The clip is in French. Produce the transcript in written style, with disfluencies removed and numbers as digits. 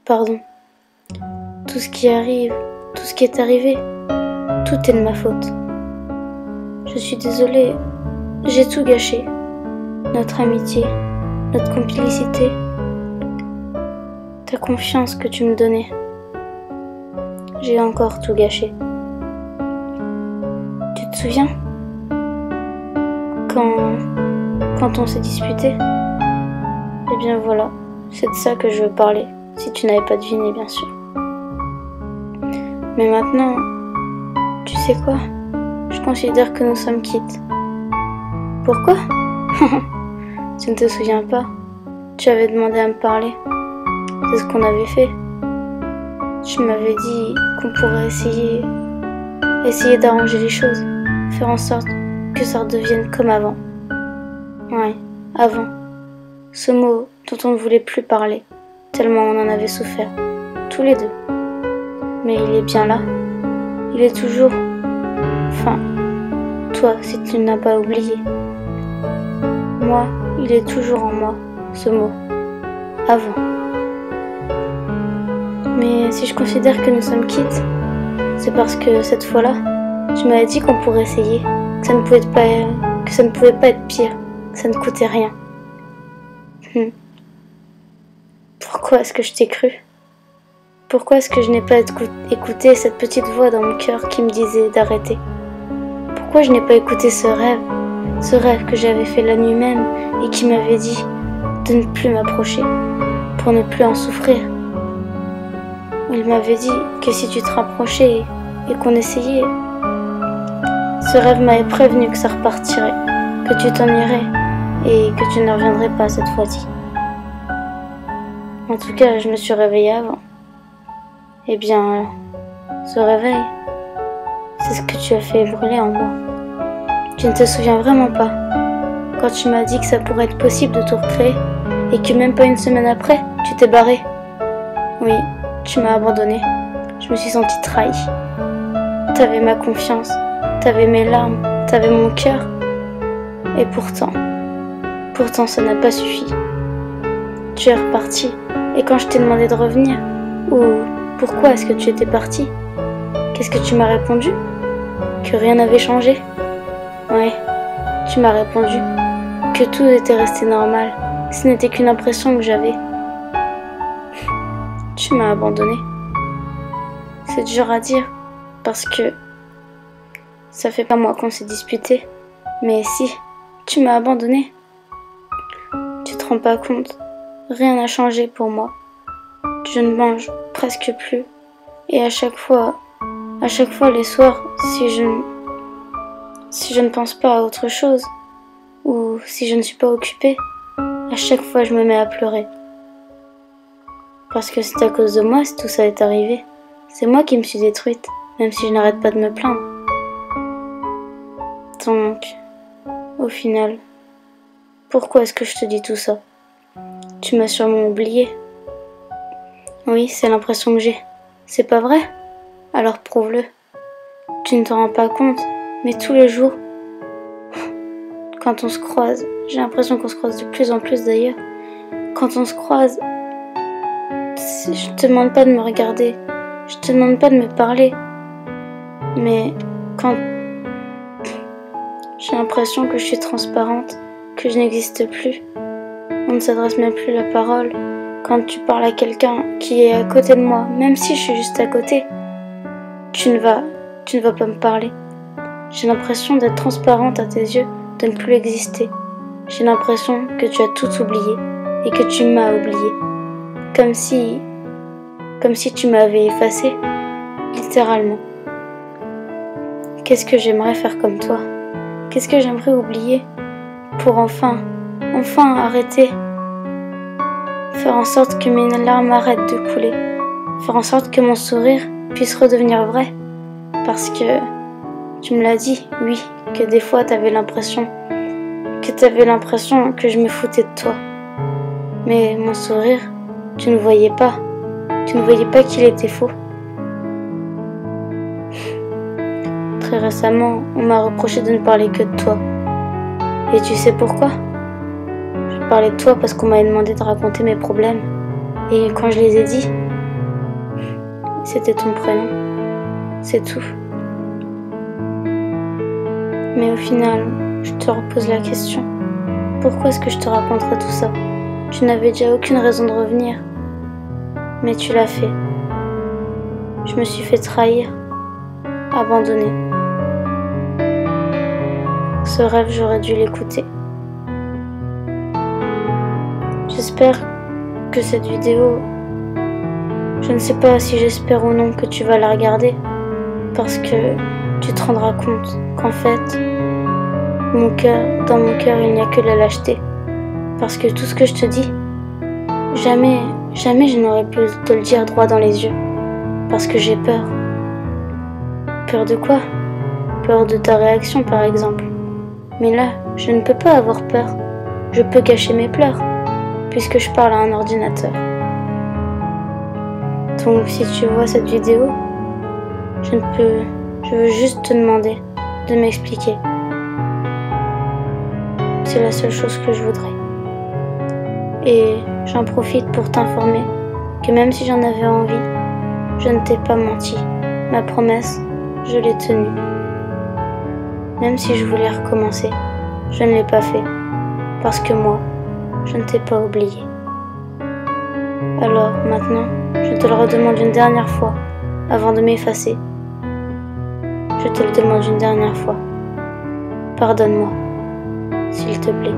Pardon. Tout ce qui arrive, tout ce qui est arrivé, tout est de ma faute. Je suis désolée, j'ai tout gâché. Notre amitié, notre complicité, ta confiance que tu me donnais. J'ai encore tout gâché. Tu te souviens quand on s'est disputé? Eh bien voilà, c'est de ça que je veux parler, si tu n'avais pas deviné bien sûr. Mais maintenant, tu sais quoi? Je considère que nous sommes quittes. Pourquoi? Tu ne te souviens pas? Tu avais demandé à me parler. C'est ce qu'on avait fait. Tu m'avais dit qu'on pourrait essayer d'arranger les choses, faire en sorte que ça redevienne comme avant. Ouais, avant. Ce mot dont on ne voulait plus parler, tellement on en avait souffert, tous les deux. Mais il est bien là. Il est toujours... Enfin, toi, si tu n'as pas oublié. Moi, il est toujours en moi, ce mot. Avant. Mais si je considère que nous sommes quittes, c'est parce que cette fois-là, tu m'avais dit qu'on pourrait essayer, que ça ne pouvait pas être pire, que ça ne coûtait rien. Pourquoi est-ce que je t'ai cru? Pourquoi est-ce que je n'ai pas écouté cette petite voix dans mon cœur qui me disait d'arrêter? Pourquoi je n'ai pas écouté ce rêve que j'avais fait la nuit même et qui m'avait dit de ne plus m'approcher, pour ne plus en souffrir? Il m'avait dit que si tu te rapprochais et qu'on essayait, ce rêve m'avait prévenu que ça repartirait, que tu t'en irais et que tu ne reviendrais pas cette fois-ci. En tout cas, je me suis réveillée avant. Eh bien, ce réveil, c'est ce que tu as fait brûler en moi. Tu ne te souviens vraiment pas quand tu m'as dit que ça pourrait être possible de tout recréer et que même pas une semaine après, tu t'es barré. Oui, tu m'as abandonné. Je me suis sentie trahie. T'avais ma confiance, t'avais mes larmes, t'avais mon cœur. Et pourtant ça n'a pas suffi. Tu es reparti. Et quand je t'ai demandé de revenir, ou pourquoi est-ce que tu étais parti, qu'est-ce que tu m'as répondu? Que rien n'avait changé? Ouais, tu m'as répondu que tout était resté normal. Ce n'était qu'une impression que j'avais. Tu m'as abandonné. C'est dur à dire, parce que ça fait pas mois qu'on s'est disputé. Mais si, tu m'as abandonné. Tu te rends pas compte, rien n'a changé pour moi. Je ne mange presque plus. Et à chaque fois les soirs, si je ne pense pas à autre chose, ou si je ne suis pas occupée, à chaque fois je me mets à pleurer. Parce que c'est à cause de moi si tout ça est arrivé. C'est moi qui me suis détruite, même si je n'arrête pas de me plaindre. Donc, au final, pourquoi est-ce que je te dis tout ça? Tu m'as sûrement oublié. Oui, c'est l'impression que j'ai. C'est pas vrai? Alors prouve-le. Tu ne t'en rends pas compte, mais tous les jours, quand on se croise, j'ai l'impression qu'on se croise de plus en plus d'ailleurs. Quand on se croise, je te demande pas de me regarder, je te demande pas de me parler, mais quand j'ai l'impression que je suis transparente, que je n'existe plus, on ne s'adresse même plus la parole. Quand tu parles à quelqu'un qui est à côté de moi, même si je suis juste à côté, tu ne vas pas me parler. J'ai l'impression d'être transparente à tes yeux, de ne plus exister. J'ai l'impression que tu as tout oublié et que tu m'as oublié. Comme si tu m'avais effacé, littéralement. Qu'est-ce que j'aimerais faire comme toi? Qu'est-ce que j'aimerais oublier pour enfin arrêter? Faire en sorte que mes larmes arrêtent de couler. Faire en sorte que mon sourire puisse redevenir vrai. Parce que tu me l'as dit, oui, que des fois t'avais l'impression que je me foutais de toi. Mais mon sourire, tu ne voyais pas. Tu ne voyais pas qu'il était faux. Très récemment, on m'a reproché de ne parler que de toi. Et tu sais pourquoi? Je parlais de toi parce qu'on m'avait demandé de raconter mes problèmes. Et quand je les ai dit, c'était ton prénom. C'est tout. Mais au final, je te repose la question. Pourquoi est-ce que je te raconterais tout ça? Tu n'avais déjà aucune raison de revenir. Mais tu l'as fait. Je me suis fait trahir, abandonner. Ce rêve, j'aurais dû l'écouter. J'espère que cette vidéo, je ne sais pas si j'espère ou non que tu vas la regarder, parce que tu te rendras compte qu'en fait, dans mon cœur, il n'y a que la lâcheté. Parce que tout ce que je te dis, jamais je n'aurais pu te le dire droit dans les yeux. Parce que j'ai peur. Peur de quoi? Peur de ta réaction, par exemple. Mais là, je ne peux pas avoir peur. Je peux cacher mes pleurs, puisque je parle à un ordinateur. Donc si tu vois cette vidéo, je veux juste te demander de m'expliquer. C'est la seule chose que je voudrais. Et j'en profite pour t'informer que même si j'en avais envie, je ne t'ai pas menti. Ma promesse, je l'ai tenue. Même si je voulais recommencer, je ne l'ai pas fait. Parce que moi, je ne t'ai pas oublié. Alors maintenant, je te le redemande une dernière fois, avant de m'effacer. Je te le demande une dernière fois. Pardonne-moi, s'il te plaît.